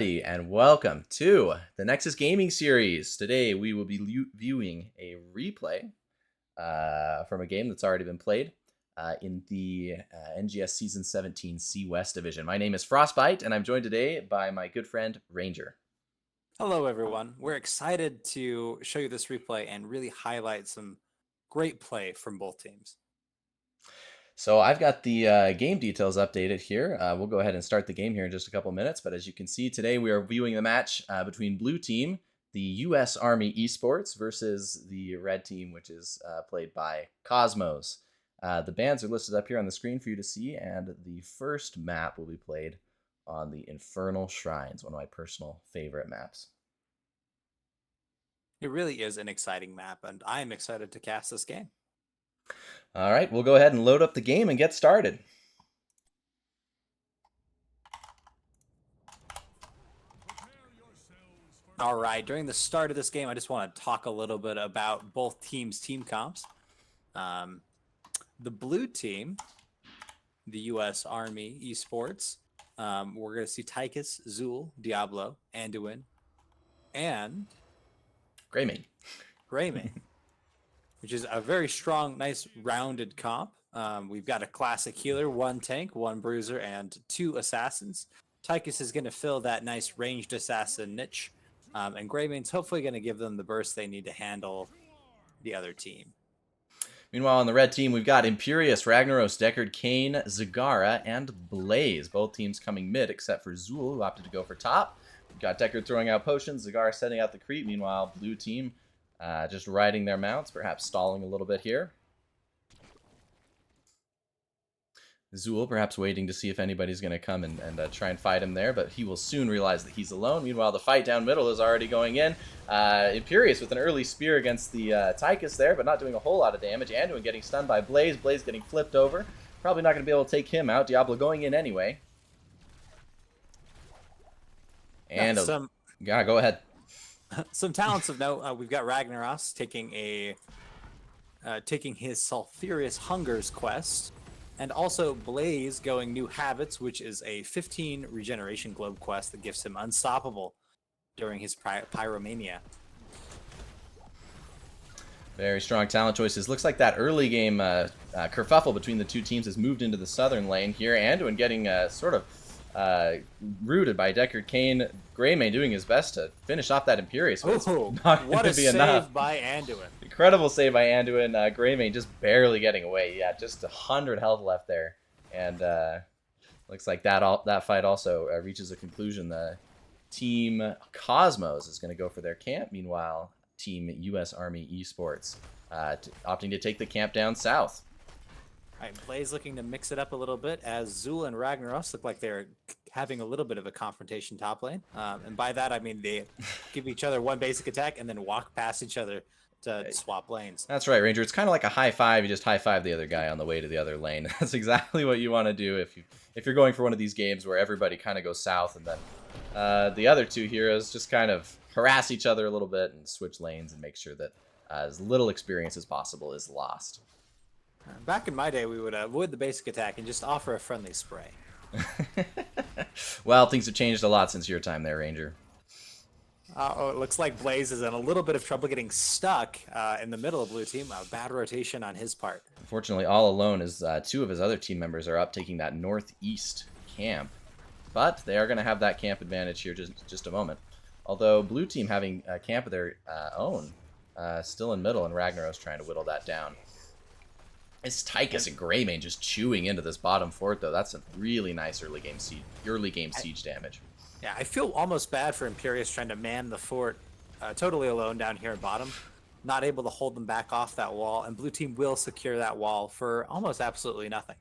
And welcome to the Nexus Gaming Series. Today we will be viewing a replay from a game that's already been played in the NGS Season 17 C West Division. My name is Frostbite, and I'm joined today by my good friend Ranger. Hello, everyone. We're excited to show you this replay and really highlight some great play from both teams. So I've got the game details updated here. We'll go ahead and start the game here in just a couple minutes. But as you can see, today we are viewing the match between Blue Team, the U.S. Army Esports, versus the Red Team, which is played by Cosmos. The bans are listed up here on the screen for you to see, and the first map will be played on the Infernal Shrines, one of my personal favorite maps. It really is an exciting map, and I am excited to cast this game. All right, we'll go ahead and load up the game and get started. All right, during the start of this game, I just want to talk a little bit about both teams' team comps. The blue team, the U.S. Army Esports, we're going to see Tychus, Zool, Diablo, Anduin, and Greymane. Which is a very strong, nice, rounded comp. We've got a classic healer, 1 tank, 1 bruiser, and 2 assassins. Tychus is going to fill that nice ranged assassin niche, and Greymane's hopefully going to give them the burst they need to handle the other team. Meanwhile, on the red team, we've got Imperius, Ragnaros, Deckard, Kane, Zagara, and Blaze. Both teams coming mid, except for Zool, who opted to go for top. We've got Deckard throwing out potions, Zagara setting out the creep. Meanwhile, blue team just riding their mounts, perhaps stalling a little bit here. Zool perhaps waiting to see if anybody's going to come and try and fight him there, but he will soon realize that he's alone. Meanwhile, the fight down middle is already going in. Imperius with an early spear against the Tychus there, but not doing a whole lot of damage. Anduin getting stunned by Blaze. Blaze getting flipped over. Probably not going to be able to take him out. Diablo going in anyway. And yeah, go ahead. Some talents of note, we've got Ragnaros taking his Sulfurious Hungers quest, and also Blaze going New Habits, which is a 15 regeneration globe quest that gives him unstoppable during his Pyromania. Very strong talent choices. Looks like that early game kerfuffle between the two teams has moved into the southern lane here. Anduin getting sort of rooted by Deckard. Kane, Greymane doing his best to finish off that Imperius. What a save by Anduin. Incredible save by Anduin. Greymane just barely getting away. Yeah, just 100 health left there. And looks like that fight also reaches a conclusion. The team Cosmos is going to go for their camp. Meanwhile, team U.S. Army Esports opting to take the camp down south. All right, Blaze looking to mix it up a little bit as Zool and Ragnaros look like they're having a little bit of a confrontation top lane. And by that, I mean they give each other one basic attack and then walk past each other to swap lanes. That's right, Ranger. It's kind of like a high five. You just high five the other guy on the way to the other lane. That's exactly what you want to do if you're going for one of these games where everybody kind of goes south and then the other two heroes just kind of harass each other a little bit and switch lanes and make sure that as little experience as possible is lost. Back in my day, we would avoid the basic attack and just offer a friendly spray. Well, things have changed a lot since your time there, Ranger. It looks like Blaze is in a little bit of trouble getting stuck in the middle of blue team. A bad rotation on his part. Unfortunately, all alone as 2 of his other team members are up taking that northeast camp. But they are going to have that camp advantage here just a moment. Although blue team having a camp of their own, still in middle, and Ragnaros trying to whittle that down. It's Tychus and Greymane just chewing into this bottom fort, though. That's a really nice early game siege damage. Yeah, I feel almost bad for Imperius trying to man the fort totally alone down here at bottom. Not able to hold them back off that wall, and blue team will secure that wall for almost absolutely nothing.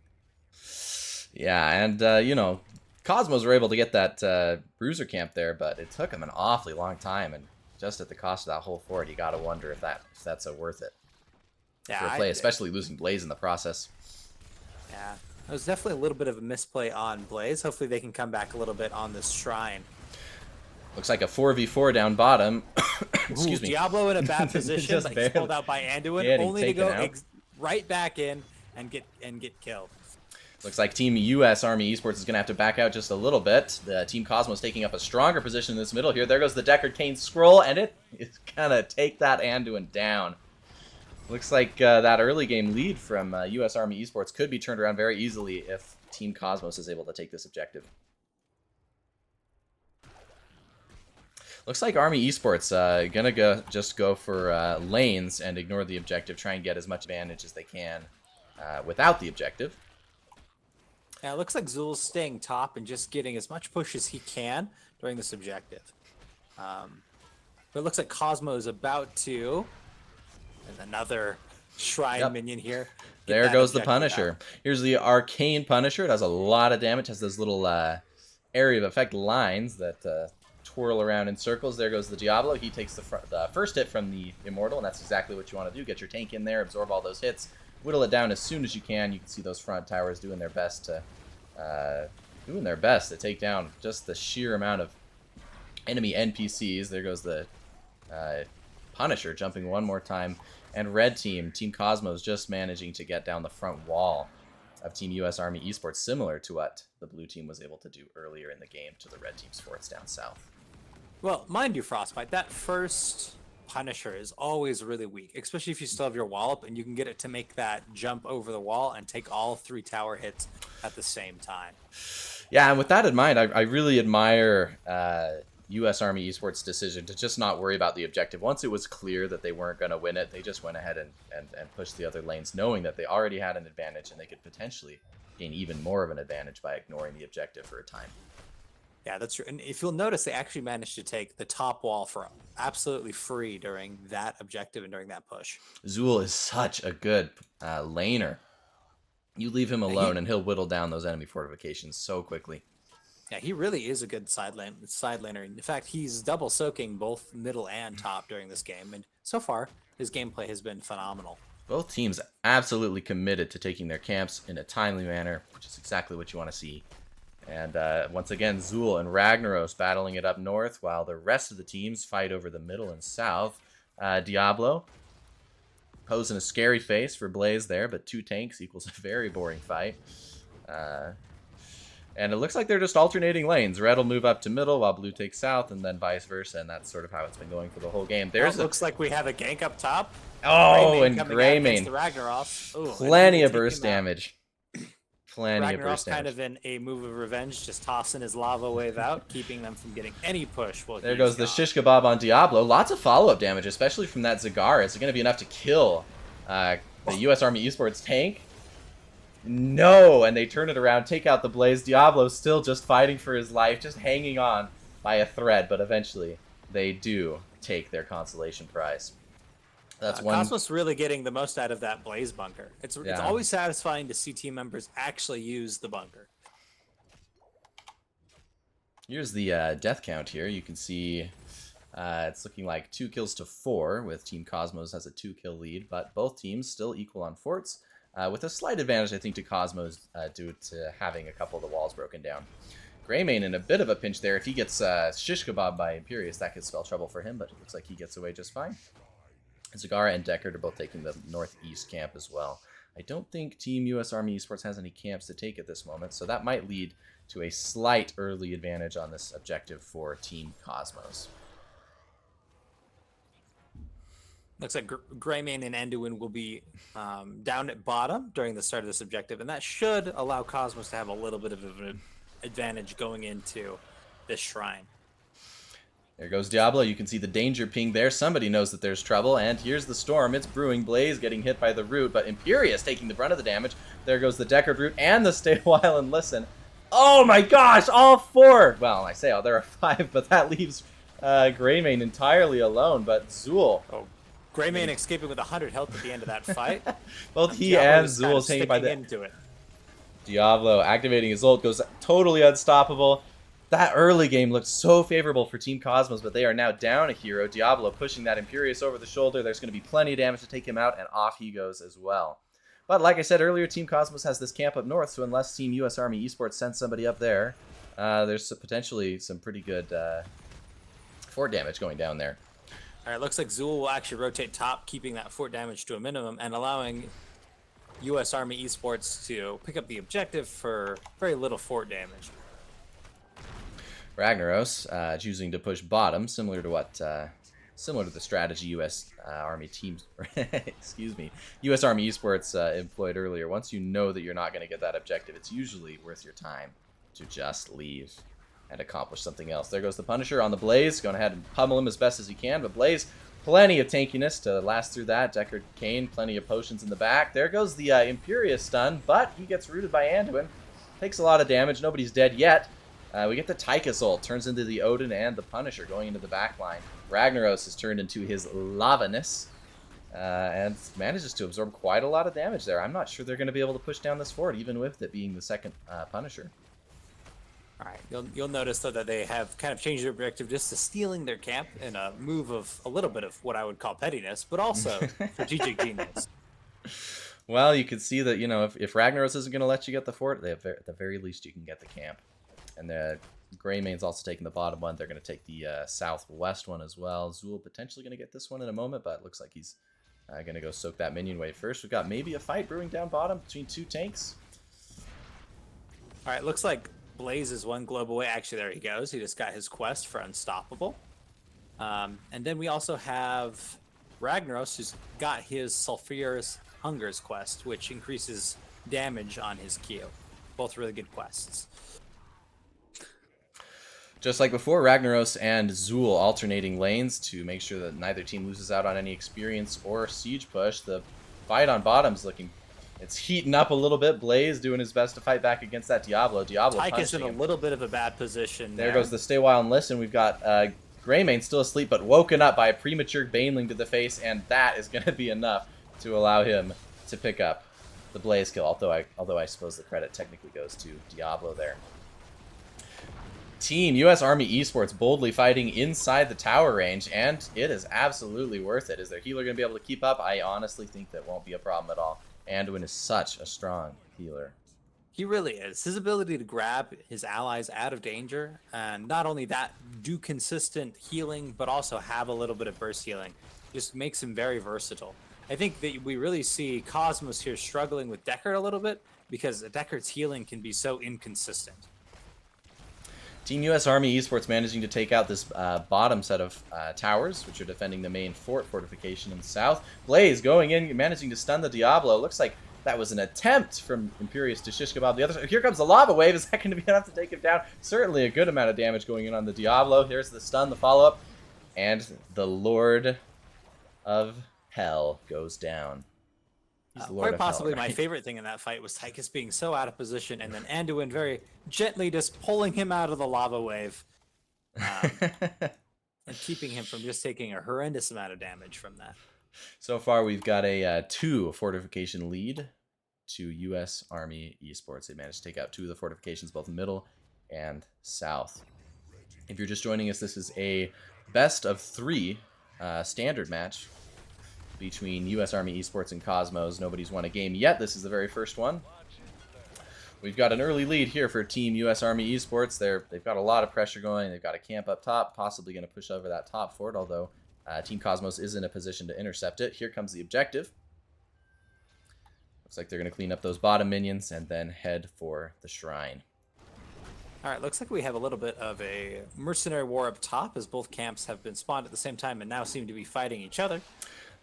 Yeah, and, you know, Cosmos were able to get that bruiser camp there, but it took them an awfully long time, and just at the cost of that whole fort, you got to wonder if that's worth it. Yeah, for a play, especially losing Blaze in the process. Yeah, it was definitely a little bit of a misplay on Blaze. Hopefully they can come back a little bit on this shrine. Looks like a 4v4 down bottom. Excuse me. Diablo in a bad position, but he's pulled out by Anduin, only to go right back in and get killed. Looks like Team US Army Esports is going to have to back out just a little bit. The Team Cosmos taking up a stronger position in this middle here. There goes the Deckard Cain scroll, and it is going to take that Anduin down. Looks like that early game lead from US Army Esports could be turned around very easily if Team Cosmos is able to take this objective. Looks like Army Esports gonna just go for lanes and ignore the objective, try and get as much advantage as they can without the objective. Yeah, it looks like Zool's staying top and just getting as much push as he can during this objective. But it looks like Cosmo is about to. And another Shrine minion here. There goes the Punisher. Here's the Arcane Punisher. It does a lot of damage. It has those little area of effect lines that twirl around in circles. There goes the Diablo. He takes the first hit from the Immortal, and that's exactly what you want to do. Get your tank in there, absorb all those hits, whittle it down as soon as you can. You can see those front towers doing their best to take down just the sheer amount of enemy NPCs. There goes the Punisher jumping one more time. And red team, Team Cosmos, just managing to get down the front wall of Team US Army Esports, similar to what the blue team was able to do earlier in the game to the red team's forts down south. Well, mind you, Frostbite, that first Punisher is always really weak, especially if you still have your wallop and you can get it to make that jump over the wall and take all 3 tower hits at the same time. Yeah, and with that in mind, I really admire US Army Esports' decision to just not worry about the objective. Once it was clear that they weren't going to win it, they just went ahead and pushed the other lanes, knowing that they already had an advantage and they could potentially gain even more of an advantage by ignoring the objective for a time. Yeah, that's true. And if you'll notice, they actually managed to take the top wall for absolutely free during that objective and during that push. Zool is such a good laner. You leave him alone and he'll whittle down those enemy fortifications so quickly. Yeah, he really is a good side laner. In fact, he's double soaking both middle and top during this game, and so far, his gameplay has been phenomenal. Both teams absolutely committed to taking their camps in a timely manner, which is exactly what you want to see. And once again, Zool and Ragnaros battling it up north, while the rest of the teams fight over the middle and south. Diablo posing a scary face for Blaze there, but 2 tanks equals a very boring fight. And it looks like they're just alternating lanes. Red will move up to middle while blue takes south, and then vice versa, and that's sort of how it's been going for the whole game. Looks like we have a gank up top. Oh, and Greymane. Plenty of burst damage. Plenty of burst damage. Kind of in a move of revenge, just tossing his lava wave out, keeping them from getting any push. There goes the shish kebab on Diablo. Lots of follow-up damage, especially from that Zagara. Is it going to be enough to kill the US Army Esports tank? No, and they turn it around, take out the Blaze. Diablo's still just fighting for his life, just hanging on by a thread, but eventually they do take their consolation prize. That's one. Cosmos really getting the most out of that Blaze bunker. It's always satisfying to see team members actually use the bunker. Here's the death count here. You can see it's looking like 2 kills to 4, with Team Cosmos has a 2-kill lead, but both teams still equal on forts. With a slight advantage, I think, to Cosmos due to having a couple of the walls broken down. Greymane in a bit of a pinch there. If he gets shish kebab by Imperius, that could spell trouble for him, but it looks like he gets away just fine. Zagara and Deckard are both taking the northeast camp as well. I don't think Team US Army Esports has any camps to take at this moment, so that might lead to a slight early advantage on this objective for Team Cosmos. Looks like Greymane and Anduin will be down at bottom during the start of this objective, and that should allow Cosmos to have a little bit of an advantage going into this shrine. There goes Diablo. You can see the danger ping there. Somebody knows that there's trouble, and here's the storm. It's brewing. Blaze getting hit by the root, but Imperius taking the brunt of the damage. There goes the Deckard root and the Stay a While and Listen. Oh my gosh, all 4! Well, I say there are 5, but that leaves Greymane entirely alone, but Zool... Greymane escaping with 100 health at the end of that fight. Both he and Zool taken by the... into it. Diablo activating his ult, goes totally unstoppable. That early game looked so favorable for Team Cosmos, but they are now down a hero. Diablo pushing that Imperius over the shoulder. There's going to be plenty of damage to take him out, and off he goes as well. But like I said earlier, Team Cosmos has this camp up north, so unless Team US Army Esports sends somebody up there, there's potentially some pretty good fort damage going down there. All right, looks like Zool will actually rotate top, keeping that fort damage to a minimum and allowing U.S. Army Esports to pick up the objective for very little fort damage. Ragnaros choosing to push bottom, similar to what similar to the strategy U.S. Army teams, excuse me, U.S. Army Esports employed earlier. Once you know that you're not going to get that objective, it's usually worth your time to just leave and accomplish something else. There goes the Punisher on the Blaze, going ahead and pummel him as best as he can, but Blaze, plenty of tankiness to last through that. Deckard Cain, plenty of potions in the back. There goes the Imperious stun, but he gets rooted by Anduin. Takes a lot of damage. Nobody's dead yet. We get the Tychus ult, turns into the Odin and the Punisher going into the back line. Ragnaros is turned into his Lavanus and manages to absorb quite a lot of damage there. I'm not sure they're going to be able to push down this fort, even with it being the second Punisher. All right, you'll notice though that they have kind of changed their objective just to stealing their camp in a move of a little bit of what I would call pettiness, but also strategic genius. Well, you can see that, you know, if Ragnaros isn't going to let you get the fort, at the very least you can get the camp. And the Greymane's also taking the bottom one. They're going to take the southwest one as well. Zool potentially going to get this one in a moment, but it looks like he's going to go soak that minion wave first. We've got maybe a fight brewing down bottom between two tanks. All right, looks like Blaze is one globe away. Actually, there he goes. He just got his quest for Unstoppable. And then we also have Ragnaros, who's got his Sulfurous Hungers quest, which increases damage on his Q. Both really good quests. Just like before, Ragnaros and Zool alternating lanes to make sure that neither team loses out on any experience or siege push. The fight on bottom's looking... It's heating up a little bit. Blaze doing his best to fight back against that Diablo. Tychus in a little bit of a bad position. There goes the Stay Wild and Listen. We've got Greymane still asleep, but woken up by a premature Baneling to the face, and that is going to be enough to allow him to pick up the Blaze kill. Although I suppose the credit technically goes to Diablo there. Team U.S. Army Esports boldly fighting inside the tower range, and it is absolutely worth it. Is their healer going to be able to keep up? I honestly think that won't be a problem at all. Anduin is such a strong healer. He really is. His ability to grab his allies out of danger, and not only that, do consistent healing, but also have a little bit of burst healing, just makes him very versatile. I think that we really see Cosmos here struggling with Deckard a little bit, because Deckard's healing can be so inconsistent. Team U.S. Army Esports managing to take out this bottom set of towers, which are defending the main fort fortification in the south. Blaze going in, managing to stun the Diablo. Looks like that was an attempt from Imperious to Shish Kebab. The other side. Here comes the lava wave. Is that going to be enough to take him down? Certainly a good amount of damage going in on the Diablo. Here's the stun, the follow-up. And the Lord of Hell goes down. Quite possibly my favorite thing in that fight was Tychus being so out of position, and then Anduin very gently just pulling him out of the lava wave, and keeping him from just taking a horrendous amount of damage from that. So far, we've got a 2 fortification lead to U.S. Army Esports. They managed to take out 2 of the fortifications, both middle and south. If you're just joining us, this is a best of 3 standard match between U.S. Army Esports and Cosmos. Nobody's won a game yet. This is the very first one. We've got an early lead here for Team U.S. Army Esports. They've got a lot of pressure going. They've got a camp up top, possibly going to push over that top fort, although Team Cosmos is in a position to intercept it. Here comes the objective. Looks like they're going to clean up those bottom minions and then head for the shrine. All right, looks like we have a little bit of a mercenary war up top, as both camps have been spawned at the same time and now seem to be fighting each other.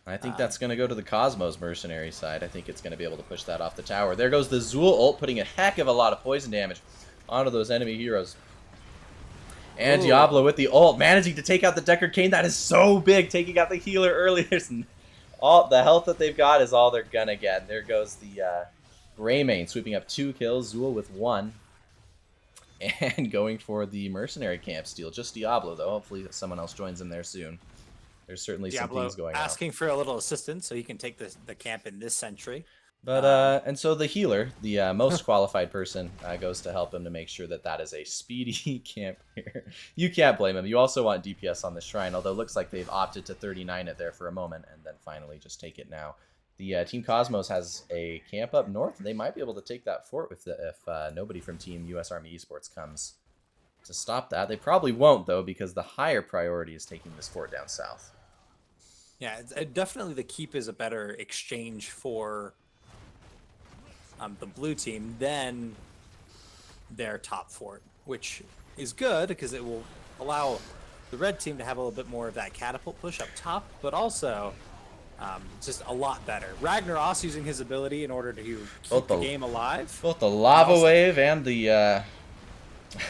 I think that's going to go to the Cosmos mercenary side. I think it's going to be able to push that off the tower. There goes the Zool ult, putting a heck of a lot of poison damage onto those enemy heroes. And Ooh. Diablo with the ult, managing to take out the Deckard Cain. That is so big, taking out the healer early. There's all the health that they've got is all they're going to get. There goes the Greymane, sweeping up 2 kills, Zool with 1. And going for the mercenary camp steal. Just Diablo, though. Hopefully someone else joins him there soon. There's certainly Diablo some things going on. asking for a little assistance so he can take the camp in this century. But and so the healer, the most qualified person, goes to help him to make sure that that is a speedy camp here. You can't blame him. You also want DPS on the shrine, although it looks like they've opted to 39 it there for a moment and then finally just take it now. The Team Cosmos has a camp up north. They might be able to take that fort if nobody from Team U.S. Army Esports comes to stop that. They probably won't, though, because the higher priority is taking this fort down south. Yeah, definitely the keep is a better exchange for the blue team than their top fort, which is good because it will allow the red team to have a little bit more of that catapult push up top, but also just a lot better. Ragnaros using his ability in order to Both keep the the game alive, both the and lava also wave and the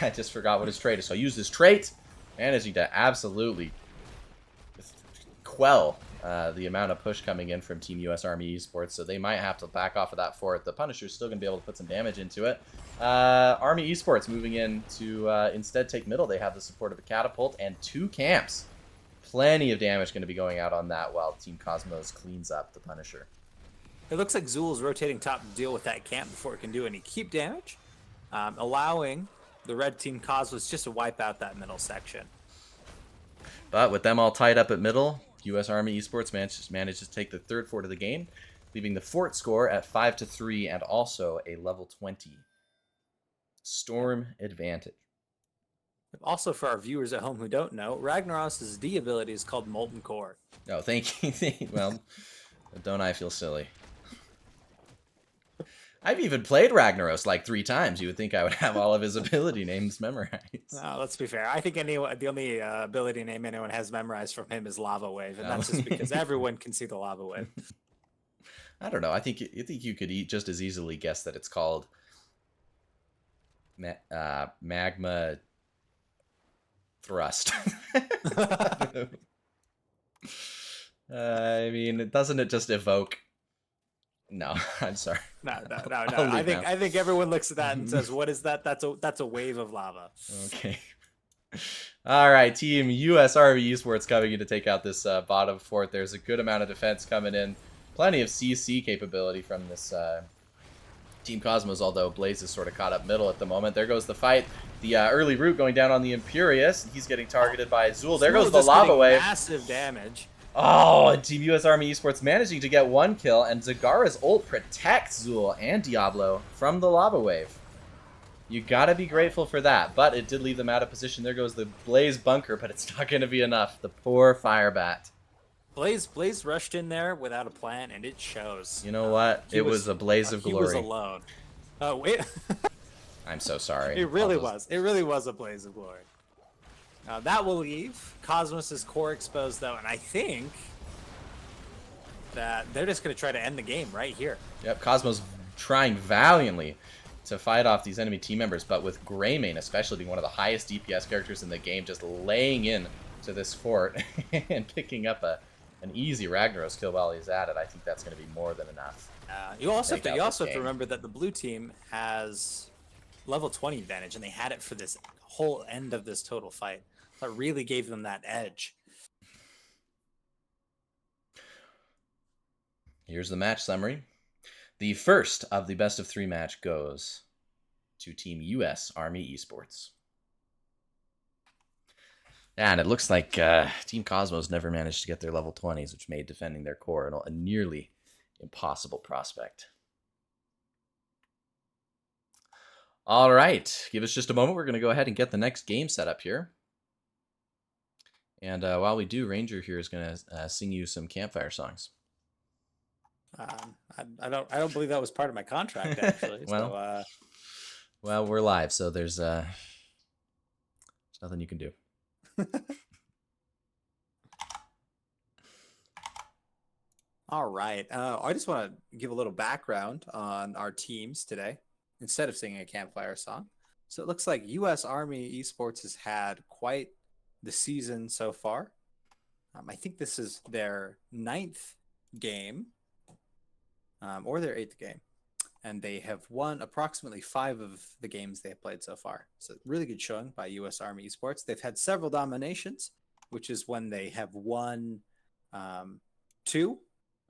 I just forgot what his trait is. So I use his trait, managing to absolutely quell the amount of push coming in from Team US Army Esports. So they might have to back off of that fort. The Punisher's still going to be able to put some damage into it. Army Esports moving in to instead take middle. They have the support of a catapult and 2 camps. Plenty of damage going to be going out on that while Team Cosmos cleans up the Punisher. it looks like Zul's rotating top to deal with that camp before it can do any keep damage, allowing the red team Cosmos just to wipe out that middle section. But with them all tied up at middle, U.S. Army Esports manages to take the 3rd fort of the game, leaving the fort score at 5-3 and also a level 20 storm advantage. Also, for our viewers at home who don't know, Ragnaros' D ability is called Molten Core. Oh, thank you. Well, don't I feel silly? I've even played Ragnaros like 3 times. You would think I would have all of his ability names memorized. Let's be fair. I think the only ability name anyone has memorized from him is Lava Wave, and that's just because everyone can see the Lava Wave. I don't know. I think you could just as easily guess that it's called magma thrust. I mean, doesn't it just evoke? No, I'm sorry. No. I think everyone looks at that and says, "What is that? That's a wave of lava." Okay. All right, Team US Army Esports coming in to take out this bottom fort. There's a good amount of defense coming in. Plenty of CC capability from this Team Cosmos, although Blaze is sort of caught up middle at the moment. There goes the fight. The early root going down on the Imperious. He's getting targeted by Zul. There goes the lava wave. Massive damage. Oh, and Team US Army Esports managing to get 1 kill, and Zagara's ult protects Zul and Diablo from the lava wave. You gotta be grateful for that, but it did leave them out of position. There goes the Blaze bunker, but it's not gonna be enough. The poor Firebat. Blaze rushed in there without a plan, and it shows. You know what? It was a blaze of glory. He was alone. Oh wait. I'm so sorry. It really was. It really was a blaze of glory. That will leave Cosmos' core exposed, though, and I think that they're just going to try to end the game right here. Yep, Cosmos trying valiantly to fight off these enemy team members, but with Greymane especially being one of the highest DPS characters in the game, just laying in to this fort and picking up an easy Ragnaros kill while he's at it. I think that's going to be more than enough. You also have to remember that the blue team has level 20 advantage, and they had it for this whole end of this total fight. That really gave them that edge. Here's the match summary. The first of the best of 3 match goes to Team US Army Esports. And it looks like Team Cosmos never managed to get their level 20s, which made defending their core a nearly impossible prospect. All right, give us just a moment. We're going to go ahead and get the next game set up here. And while we do, Ranger here is going to sing you some campfire songs. I don't believe that was part of my contract, actually. Well, we're live, so there's nothing you can do. All right. I just want to give a little background on our teams today instead of singing a campfire song. So it looks like U.S. Army Esports has had quite the season so far. I think this is their 9th game or their 8th game. And they have won approximately 5 of the games they have played so far. So really good showing by U.S. Army Esports. They've had several dominations, which is when they have won 2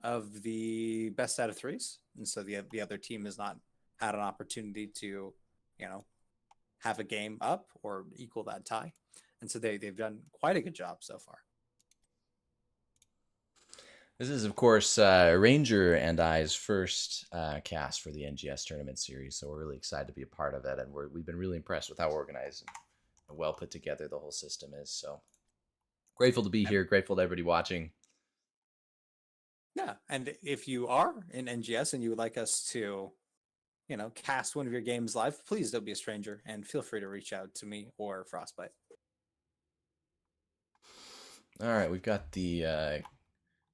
of the best out of 3s. And so the other team has not had an opportunity to, have a game up or equal that tie. And so they've done quite a good job so far. This is, of course, Ranger and I's first cast for the NGS tournament series, so we're really excited to be a part of it, and we've been really impressed with how organized and well put together the whole system is. So grateful to be here, grateful to everybody watching. Yeah, and if you are in NGS and you would like us to cast one of your games live, please don't be a stranger and feel free to reach out to me or Frostbite. All right, we've got the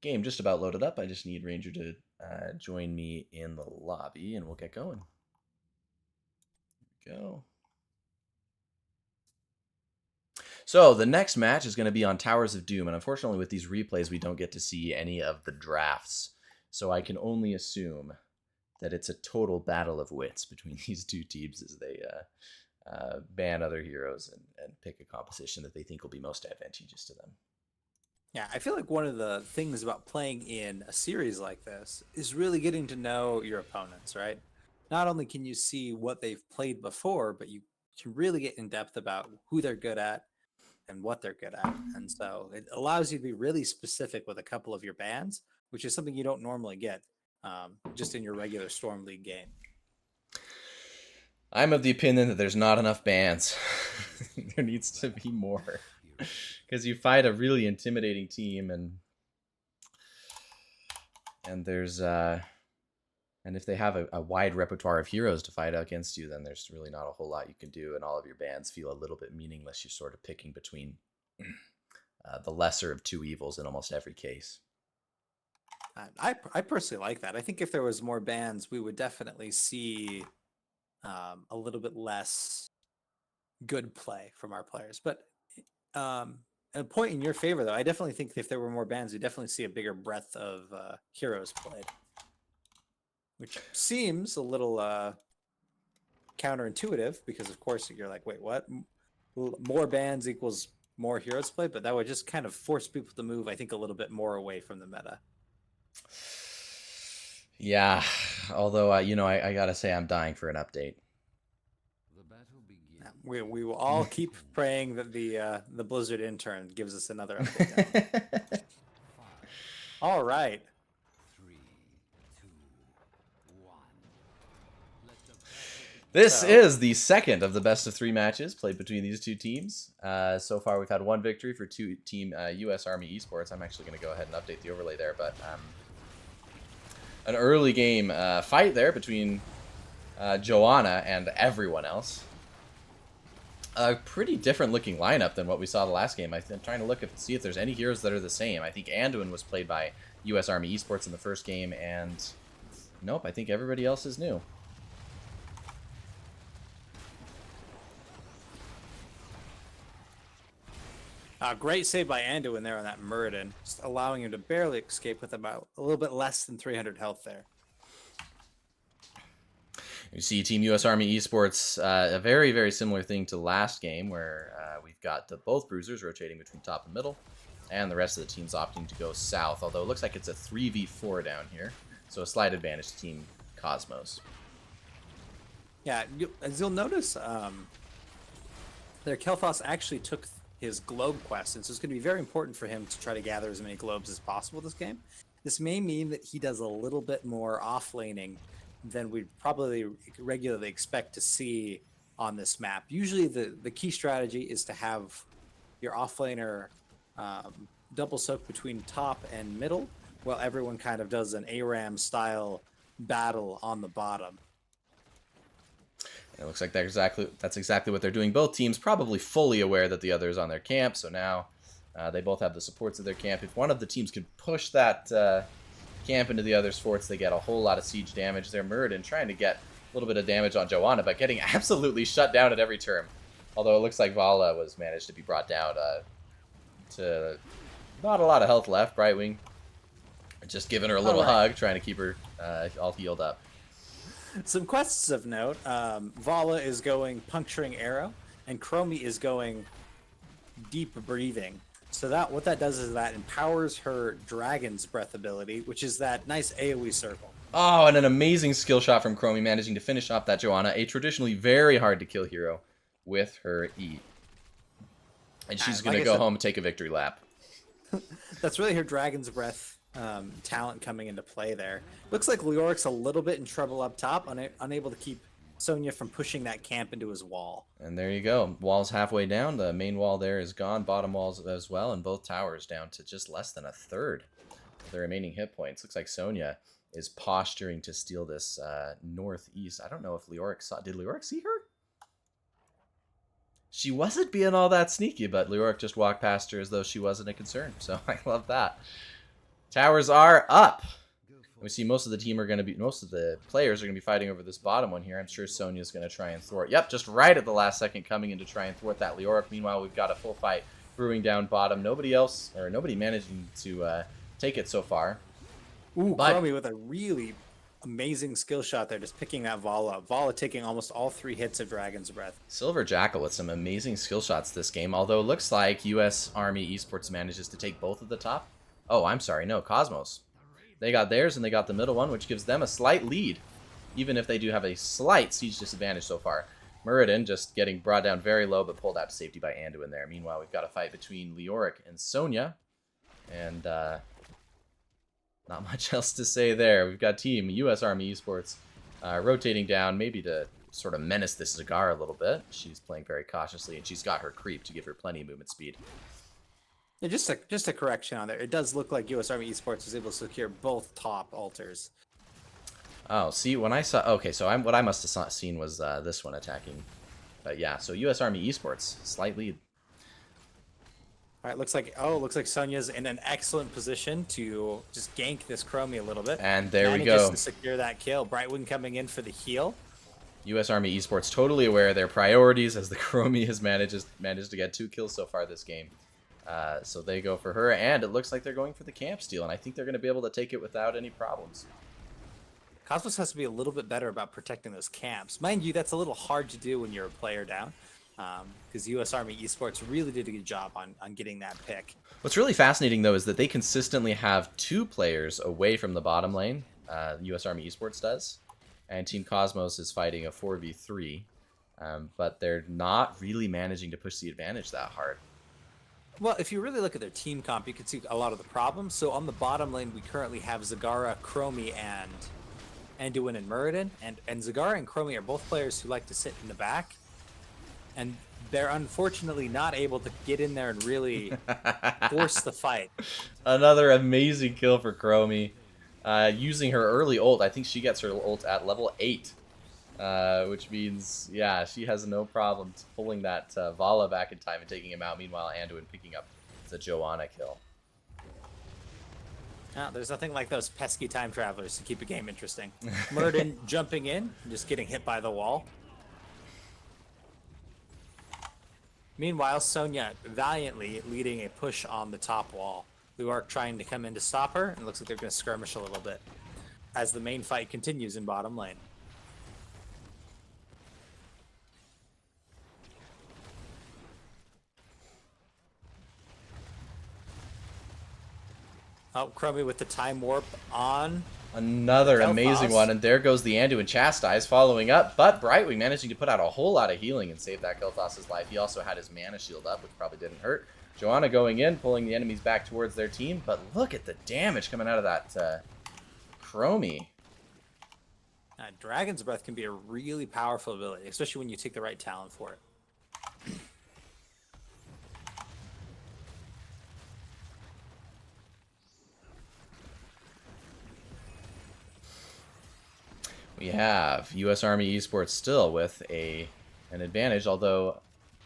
game just about loaded up. I just need Ranger to join me in the lobby, and we'll get going. Here we go. So the next match is going to be on Towers of Doom, and unfortunately with these replays, we don't get to see any of the drafts. So I can only assume that it's a total battle of wits between these two teams as they ban other heroes and pick a composition that they think will be most advantageous to them. Yeah, I feel like one of the things about playing in a series like this is really getting to know your opponents, right? Not only can you see what they've played before, but you can really get in depth about who they're good at and what they're good at. And so it allows you to be really specific with a couple of your bans, which is something you don't normally get just in your regular Storm League game. I'm of the opinion that there's not enough bans. There needs to be more. Because you fight a really intimidating team, and there's and if they have a wide repertoire of heroes to fight against you, then there's really not a whole lot you can do, and all of your bans feel a little bit meaningless. You're sort of picking between the lesser of two evils in almost every case. I personally like that. I think if there was more bans, we would definitely see a little bit less good play from our players. But a point in your favor, though, I definitely think if there were more bans, we definitely see a bigger breadth of heroes played, which seems a little counterintuitive because, of course, you're like, wait, what? More bans equals more heroes played, but that would just kind of force people to move, I think, a little bit more away from the meta. Yeah, although I gotta say I'm dying for an update. We will all keep praying that the Blizzard intern gives us another update. All right. 3, 2, 1. This is the second of the best of 3 matches played between these two teams. So far, we've had one victory for Team U.S. Army Esports. I'm actually going to go ahead and update the overlay there, but an early game fight there between Joanna and everyone else. A pretty different looking lineup than what we saw the last game. I'm trying to look see if there's any heroes that are the same. I think Anduin was played by U.S. Army Esports in the first game, and nope, I think everybody else is new. Great save by Anduin there on that Muradin, just allowing him to barely escape with about a little bit less than 300 health there. You see Team U.S. Army Esports, a very, very similar thing to the last game, where we've got both bruisers rotating between top and middle, and the rest of the teams opting to go south, although it looks like it's a 3v4 down here, so a slight advantage to Team Cosmos. Yeah, as you'll notice, there Kel'Thas actually took his globe quest, and so it's going to be very important for him to try to gather as many globes as possible this game. This may mean that he does a little bit more off-laning than we'd probably regularly expect to see on this map. Usually the key strategy is to have your offlaner double soak between top and middle, while everyone kind of does an ARAM style battle on the bottom. It looks like that's exactly what they're doing. Both teams probably fully aware that the other is on their camp, so now they both have the supports of their camp. If one of the teams could push that camp into the other's forts, they get a whole lot of siege damage. They're Muradin trying to get a little bit of damage on Joanna, but getting absolutely shut down at every turn. Although it looks like Vala was managed to be brought down to not a lot of health left. Brightwing just giving her a little hug, trying to keep her all healed up. Some quests of note, Vala is going Puncturing Arrow, and Chromie is going Deep Breathing. So what that does is that empowers her Dragon's Breath ability, which is that nice AoE circle. Oh, and an amazing skill shot from Chromie, managing to finish off that Joanna, a traditionally very hard to kill hero, with her E. And she's going to go home and take a victory lap. That's really her Dragon's Breath talent coming into play there. Looks like Leoric's a little bit in trouble up top, unable to keep Sonya from pushing that camp into his wall. And there you go. Wall's halfway down. The main wall there is gone. Bottom walls as well. And both towers down to just less than a third of the remaining hit points. Looks like Sonya is posturing to steal this northeast. I don't know if Leoric saw... Did Leoric see her? She wasn't being all that sneaky, but Leoric just walked past her as though she wasn't a concern. So I love that. Towers are up. We see most of the team are going to be... Most of the players are going to be fighting over this bottom one here. I'm sure Sonya's going to try and thwart. Yep, just right at the last second coming in to try and thwart that Leoric. Meanwhile, we've got a full fight brewing down bottom. Nobody managing to take it so far. Ooh, Chromie with a really amazing skill shot there, just picking that Vala up. Vala taking almost all 3 hits of Dragon's Breath. Silver Jackal with some amazing skill shots this game, although it looks like US Army Esports manages to take both of the top. Oh, I'm sorry, no, Cosmos. They got theirs and they got the middle one, which gives them a slight lead, even if they do have a slight siege disadvantage so far. Muradin just getting brought down very low, but pulled out to safety by Anduin there. Meanwhile, we've got a fight between Leoric and Sonya, and not much else to say there. We've got Team US Army Esports rotating down, maybe to sort of menace this Zagara a little bit. She's playing very cautiously, and she's got her creep to give her plenty of movement speed. Yeah, just a correction on there. It does look like US Army Esports was able to secure both top altars. Oh, see, when I saw... Okay, so what I must have seen was this one attacking. But yeah, so US Army Esports, slight lead. All right, looks like Sonya's in an excellent position to just gank this Chromie a little bit. And there we Manages go. to secure that kill. Brightwing coming in for the heal. US Army Esports totally aware of their priorities as the Chromie has managed to get 2 kills so far this game. So they go for her, and it looks like they're going for the camp steal, and I think they're going to be able to take it without any problems. Cosmos has to be a little bit better about protecting those camps. Mind you, that's a little hard to do when you're a player down, because US Army Esports really did a good job on getting that pick. What's really fascinating, though, is that they consistently have 2 players away from the bottom lane, US Army Esports does, and Team Cosmos is fighting a 4v3, but they're not really managing to push the advantage that hard. Well, if you really look at their team comp, you can see a lot of the problems. So on the bottom lane, we currently have Zagara, Chromie, and Anduin and Muradin. And Zagara and Chromie are both players who like to sit in the back. And they're unfortunately not able to get in there and really force the fight. Another amazing kill for Chromie. Using her early ult. I think she gets her ult at level 8. Which means, yeah, she has no problem pulling that Vala back in time and taking him out. Meanwhile, Anduin picking up the Joanna kill. There's nothing like those pesky time travelers to keep a game interesting. Muradin jumping in, just getting hit by the wall. Meanwhile, Sonya valiantly leading a push on the top wall. Leoric trying to come in to stop her, and it looks like they're going to skirmish a little bit as the main fight continues in bottom lane. Oh, Chromie with the time warp on. Another amazing one, and there goes the Anduin Chastise following up, but Brightwing managing to put out a whole lot of healing and save that Kel'Thas's life. He also had his mana shield up, which probably didn't hurt. Joanna going in, pulling the enemies back towards their team, but look at the damage coming out of that Chromie. Dragon's Breath can be a really powerful ability, especially when you take the right talent for it. We have US Army Esports still with an advantage, although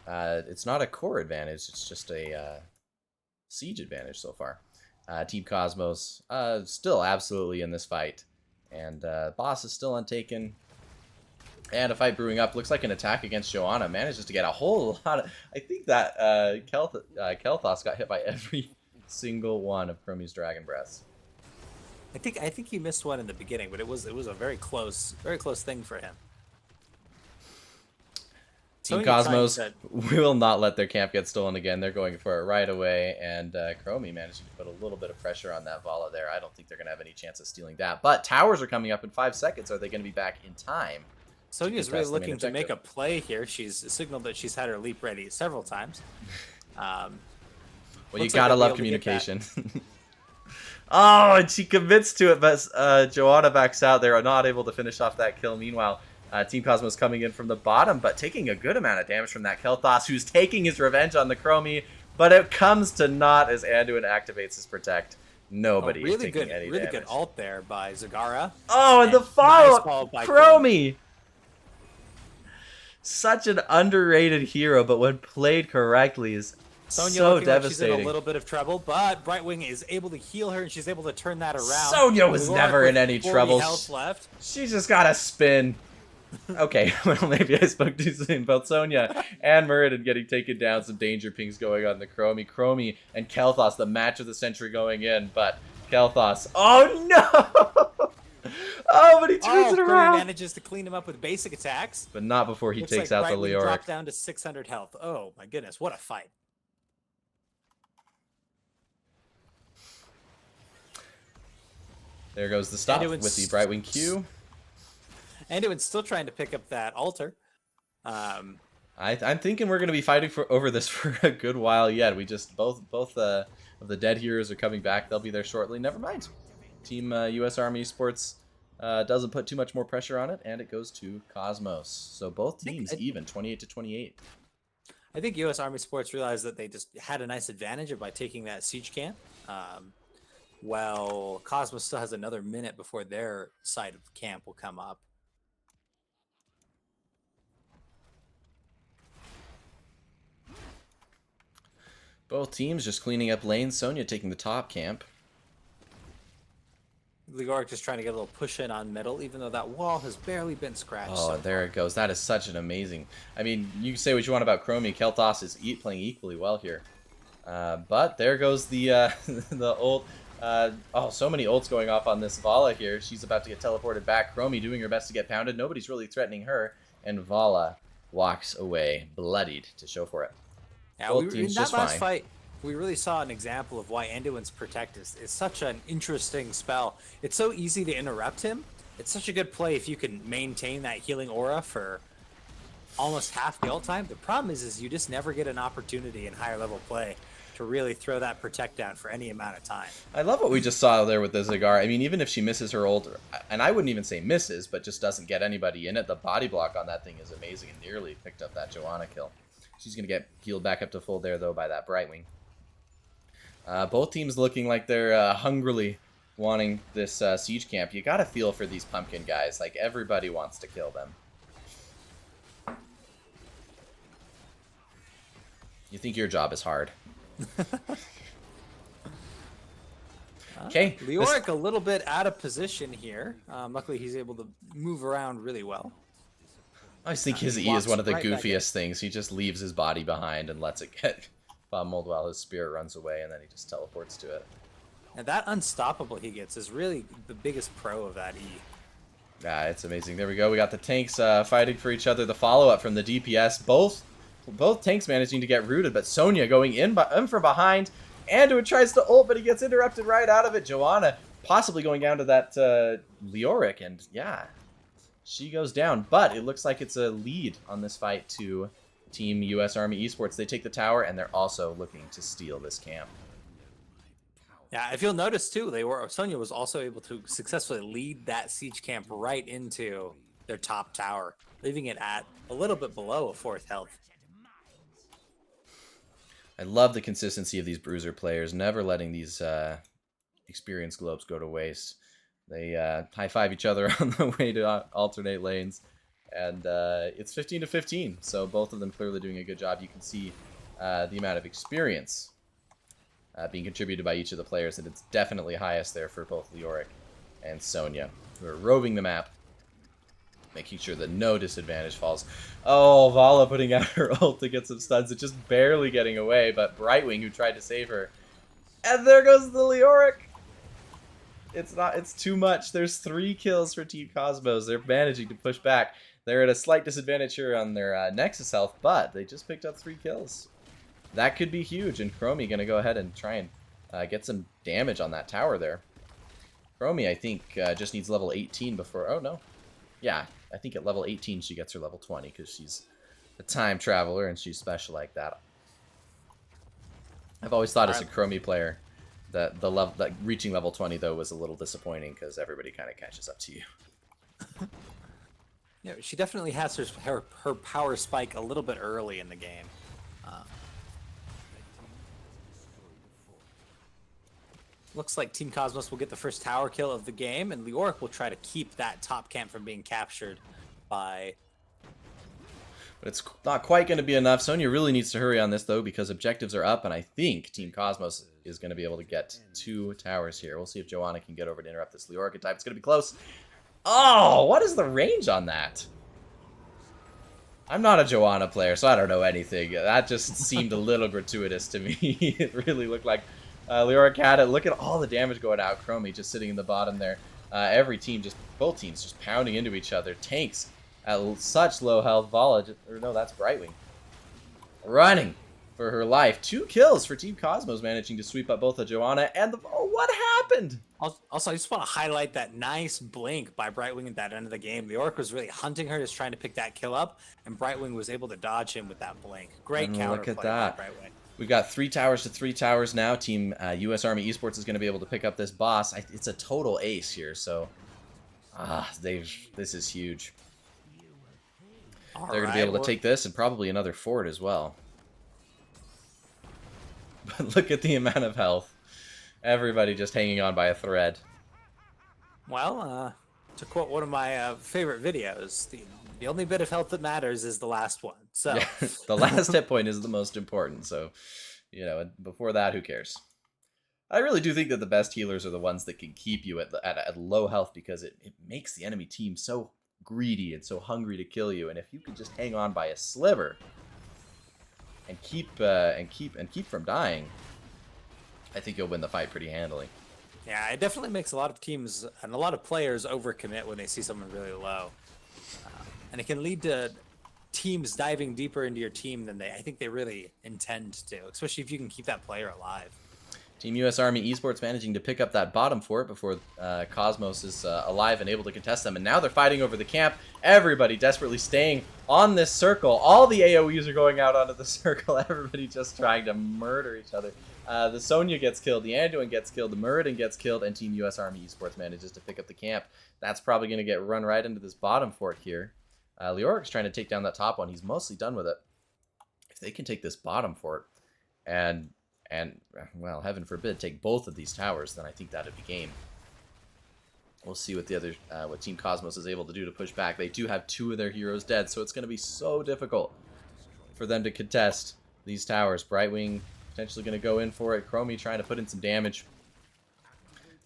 it's not a core advantage, it's just a siege advantage so far. Team Cosmos still absolutely in this fight, and boss is still untaken. And a fight brewing up. Looks like an attack against Joanna. Manages to get a whole lot of... I think that Kel'Thas got hit by every single one of Chromie's Dragon Breaths. I think he missed one in the beginning, but it was a very close thing for him. Team Cosmos will not let their camp get stolen again. They're going for it right away, and Chromie managing to put a little bit of pressure on that Vala there. I don't think they're going to have any chance of stealing that. But towers are coming up in 5 seconds. Are they going to be back in time? Sonya's really looking to make a play here. She's signaled that she's had her leap ready several times. Well, you gotta love communication. Oh, and she commits to it, but Joanna backs out. They're not able to finish off that kill. Meanwhile, Team Cosmos coming in from the bottom, but taking a good amount of damage from that Kel'Thas, who's taking his revenge on the Chromie, but it comes to naught as Anduin activates his Protect. Nobody is really taking good, any really damage. good ult there by Zagara. Oh, and the Nice follow-up, follow by Chromie! Such an underrated hero, but when played correctly is Sonya so looking like she's in a devastating. little bit of trouble, but Brightwing is able to heal her, and she's able to turn that around. Sonya was Leoric never with in any 40 trouble. health left. She just got a spin. Okay, well, maybe I spoke too soon. Both Sonya and Muradin getting taken down. Some danger pings going on the Chromie. Chromie and Kel'Thas, the match of the century going in. But Kel'Thas, oh no! Oh, but he turns it Chromie around. manages to clean him up with basic attacks. But not before he Looks takes like out the Brightwing Leoric. dropped down to 600 health. Oh my goodness, what a fight. There goes the stop And with it the was- Brightwing Q. And it was still trying to pick up that altar. I'm thinking we're going to be fighting over this for a good while yet. We just both of the dead heroes are coming back. They'll be there shortly. Never mind. Team U.S. Army Esports doesn't put too much more pressure on it, and it goes to Cosmos. So both teams even, 28-28. I think U.S. Army Sports realized that they just had a nice advantage by taking that siege camp. Well, Cosmos still has another minute before their side of the camp will come up. Both teams just cleaning up lanes. Sonya taking the top camp. Leoric just trying to get a little push in on middle, even though that wall has barely been scratched. Oh, there it goes. That is such an amazing... I mean, you can say what you want about Chromie. Kel'Thas is playing equally well here. But there goes the the ult. Oh, so many ults going off on this Vala here. She's about to get teleported back. Chromie doing her best to get pounded. Nobody's really threatening her. And Vala walks away bloodied to show for it. Yeah, Both in teams that just last fine. fight, we really saw an example of why Anduin's Protect is such an interesting spell. It's so easy to interrupt him. It's such a good play if you can maintain that healing aura for almost half the ult time. The problem is you just never get an opportunity in higher level play to really throw that Protect down for any amount of time. I love what we just saw there with the Zagara. I mean, even if she misses her ult, and I wouldn't even say misses, but just doesn't get anybody in it, the body block on that thing is amazing and nearly picked up that Joanna kill. She's going to get healed back up to full there, though, by that Brightwing. Both teams looking like they're hungrily wanting this siege camp. You got to feel for these pumpkin guys. Like, everybody wants to kill them. You think your job is hard. Okay. Leoric a little bit out of position here. Luckily, he's able to move around really well. I just think his he E is walks one of the right back in. goofiest things. He just leaves his body behind and lets it get pummeled while his spirit runs away, and then he just teleports to it. And that unstoppable he gets is really the biggest pro of that E. Ah, it's amazing. There we go. We got the tanks fighting for each other. The follow-up from the DPS. Both tanks managing to get rooted, but Sonya going in from behind. Anduin tries to ult, but he gets interrupted right out of it. Joanna possibly going down to that Leoric, and yeah, she goes down. But it looks like it's a lead on this fight to Team U.S. Army Esports. They take the tower, and they're also looking to steal this camp. Yeah, if you'll notice too, Sonya was also able to successfully lead that siege camp right into their top tower, leaving it at a little bit below a 4th health. I love the consistency of these Bruiser players, never letting these experience globes go to waste. They high-five each other on the way to alternate lanes, and it's 15-15, so both of them clearly doing a good job. You can see the amount of experience being contributed by each of the players, and it's definitely highest there for both Leoric and Sonya, who are roving the map, making sure that no disadvantage falls. Oh, Vala putting out her ult to get some stuns. It's just barely getting away, but Brightwing, who tried to save her. And there goes the Leoric! It's too much. There's 3 kills for Team Cosmos. They're managing to push back. They're at a slight disadvantage here on their Nexus health, but they just picked up 3 kills. That could be huge, and Chromie going to go ahead and try and get some damage on that tower there. Chromie, I think, just needs level 18 before... Oh, no. Yeah, I think at level 18 she gets her level 20 because she's a time traveler and she's special like that. I've always thought as a Chromie player that reaching level 20 though was a little disappointing because everybody kind of catches up to you. Yeah, she definitely has her power spike a little bit early in the game. Looks like Team Cosmos will get the first tower kill of the game, and Leoric will try to keep that top camp from being captured by... But it's not quite going to be enough. Sonya really needs to hurry on this, though, because objectives are up, and I think Team Cosmos is going to be able to get 2 towers here. We'll see if Joanna can get over to interrupt this Leoric type. It's going to be close. Oh, what is the range on that? I'm not a Joanna player, so I don't know anything. That just seemed a little gratuitous to me. It really looked like Leoric had it. Look at all the damage going out. Chromie just sitting in the bottom there. Every team, both teams just pounding into each other. Tanks at such low health. Vala, or no, that's Brightwing. Running for her life. 2 kills for Team Cosmos, managing to sweep up both the Joanna and the... Oh, what happened? Also, I just want to highlight that nice blink by Brightwing at that end of the game. Leoric was really hunting her, just trying to pick that kill up, and Brightwing was able to dodge him with that blink. Great counter Look at play that. by Brightwing. We've got 3 towers to 3 towers now. Team U.S. Army Esports is going to be able to pick up this boss. It's a total ace here, so this is huge. They're going to be able to take this and probably another fort as well. But look at the amount of health. Everybody just hanging on by a thread. Well, to quote one of my favorite videos, the only bit of health that matters is the last one. So yeah, the last hit point is the most important. So, you know, before that, who cares? I really do think that the best healers are the ones that can keep you at low health, because it makes the enemy team so greedy and so hungry to kill you. And if you can just hang on by a sliver and keep from dying, I think you'll win the fight pretty handily. Yeah, it definitely makes a lot of teams and a lot of players overcommit when they see someone really low, and it can lead to teams diving deeper into your team than I think they really intend to, especially if you can keep that player alive. Team U.S. Army Esports managing to pick up that bottom fort before Cosmos is alive and able to contest them. And now they're fighting over the camp. Everybody desperately staying on this circle. All the AoEs are going out onto the circle. Everybody just trying to murder each other. The Sonya gets killed. The Anduin gets killed. The Muradin gets killed. And Team U.S. Army Esports manages to pick up the camp. That's probably going to get run right into this bottom fort here. Leoric's trying to take down that top one. He's mostly done with it. If they can take this bottom fort and well, heaven forbid, take both of these towers, then I think that'd be game. We'll see what the other, what Team Cosmos is able to do to push back. They do have 2 of their heroes dead, so it's going to be so difficult for them to contest these towers. Brightwing potentially going to go in for it. Chromie trying to put in some damage.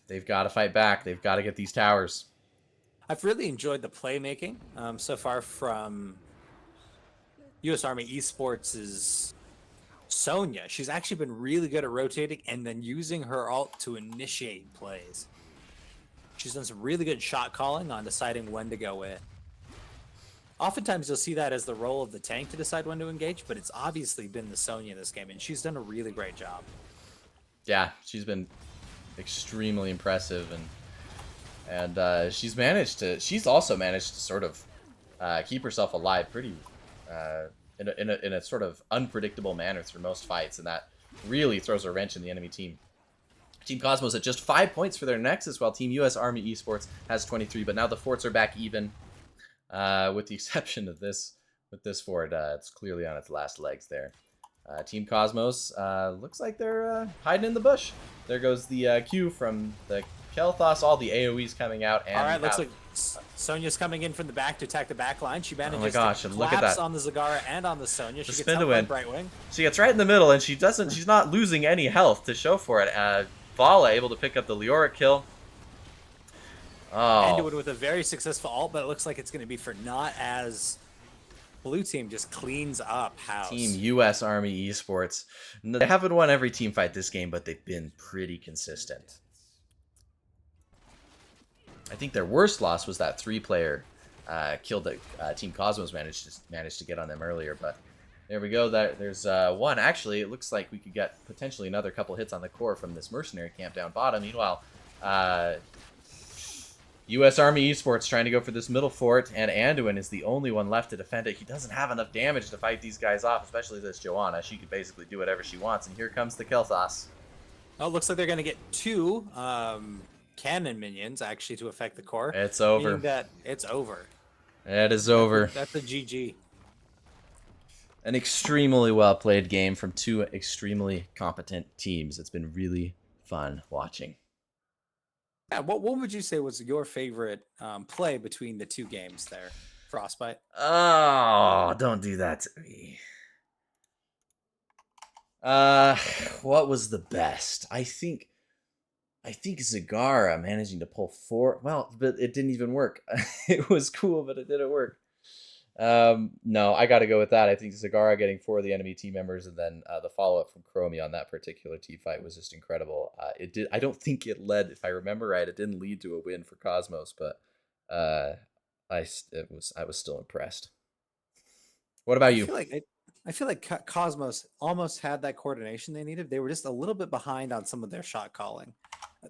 They've got to fight back. They've got to get these towers. I've really enjoyed the playmaking so far from U.S. Army Esports' Sonya. She's actually been really good at rotating and then using her ult to initiate plays. She's done some really good shot calling on deciding when to go in. Oftentimes you'll see that as the role of the tank to decide when to engage, but it's obviously been the Sonya in this game, and she's done a really great job. Yeah, she's been extremely impressive, and she's also managed to sort of keep herself alive pretty in a sort of unpredictable manner through most fights, and that really throws a wrench in the enemy team. Team Cosmos at just 5 points for their Nexus, while Team U.S. Army Esports has 23, but now the forts are back even, with the exception of this fort. It's clearly on its last legs there. Team Cosmos looks like they're hiding in the bush. There goes the Q from the Kel'Thas, all the AoEs coming out. And all right, looks like Sonya's coming in from the back to attack the back line. She manages to look at collapse that on the Zagara and on the Sonya. She gets spin to helped win. by Brightwing. She gets right in the middle, and she's not losing any health to show for it. Vala able to pick up the Leoric kill. And do it with a very successful ult, but it looks like it's going to be for naught as blue team just cleans up house. Team U.S. Army Esports. They haven't won every team fight this game, but they've been pretty consistent. I think their worst loss was that 3-player kill that Team Cosmos managed to get on them earlier. But there we go. There's one. Actually, it looks like we could get potentially another couple hits on the core from this mercenary camp down bottom. Meanwhile, U.S. Army Esports trying to go for this middle fort, and Anduin is the only one left to defend it. He doesn't have enough damage to fight these guys off, especially this Joanna. She could basically do whatever she wants, and here comes the Kel'Thas. Oh, it looks like they're going to get 2 cannon minions, actually, to affect the core. It's over. Meaning that it's over. It is over. That's a GG. An extremely well-played game from 2 extremely competent teams. It's been really fun watching. Yeah, what would you say was your favorite play between the two games there, Frostbite? Oh, don't do that to me. Uh, what was the best? I think Zagara managing to pull four. Well, but it didn't even work. It was cool, but it didn't work. No, I got to go with that. I think Zagara getting four of the enemy team members, and then the follow up from Chromie on that particular team fight was just incredible. It did. I don't think it led, if I remember right, it didn't lead to a win for Cosmos, but uh, I was still impressed. What about I you? feel like I feel like Cosmos almost had that coordination they needed. They were just a little bit behind on some of their shot calling.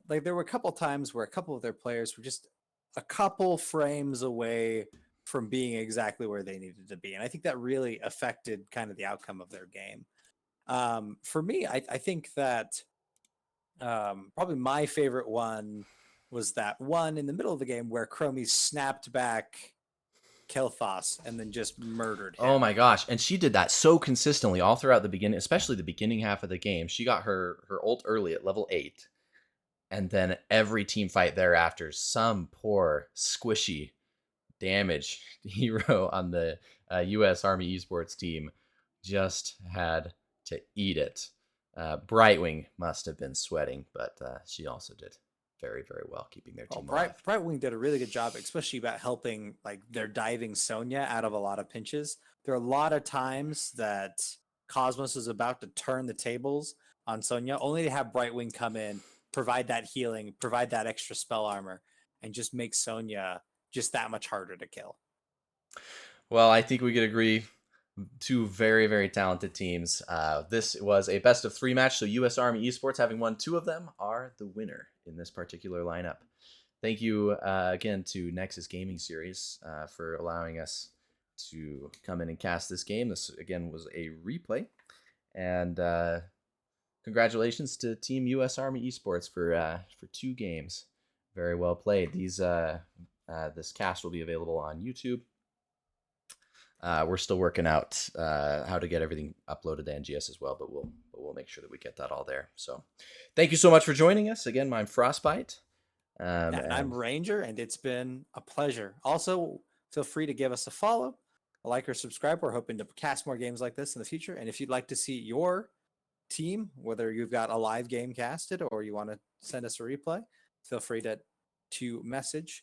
Like there were a couple times where a couple of their players were just a couple frames away from being exactly where they needed to be, and I think that really affected kind of the outcome of their game. For me, I think that probably my favorite one was that one in the middle of the game where Chromie snapped back Kel'Thas and then just murdered Oh him. my gosh. And she did that so consistently all throughout the beginning, especially the beginning half of the game. She got her ult early at level 8. And then every team fight thereafter, some poor squishy damage hero on the US Army Esports team just had to eat it. Brightwing must have been sweating, but she also did very, very well keeping their Oh, team alive. Brightwing did a really good job, especially about helping like their diving Sonya out of a lot of pinches. There are a lot of times that Cosmos is about to turn the tables on Sonya, only to have Brightwing come in, provide that healing, provide that extra spell armor, and just make Sonya just that much harder to kill. Well, I think we could agree. Two very, very talented teams. This was a best of three match, so U.S. Army Esports, having won two of them, are the winner in this particular lineup. Thank you again to Nexus Gaming Series for allowing us to come in and cast this game. This, again, was a replay. And congratulations to Team U.S. Army Esports for two games. Very well played. This cast will be available on YouTube. We're still working out how to get everything uploaded to NGS as well, but we'll make sure that we get that all there. So, thank you so much for joining us again. I'm Frostbite, Yeah, and I'm and Ranger, and it's been a pleasure. Also, feel free to give us a follow, a like, or subscribe. We're hoping to cast more games like this in the future. And if you'd like to see your team, whether you've got a live game casted or you want to send us a replay, feel free to message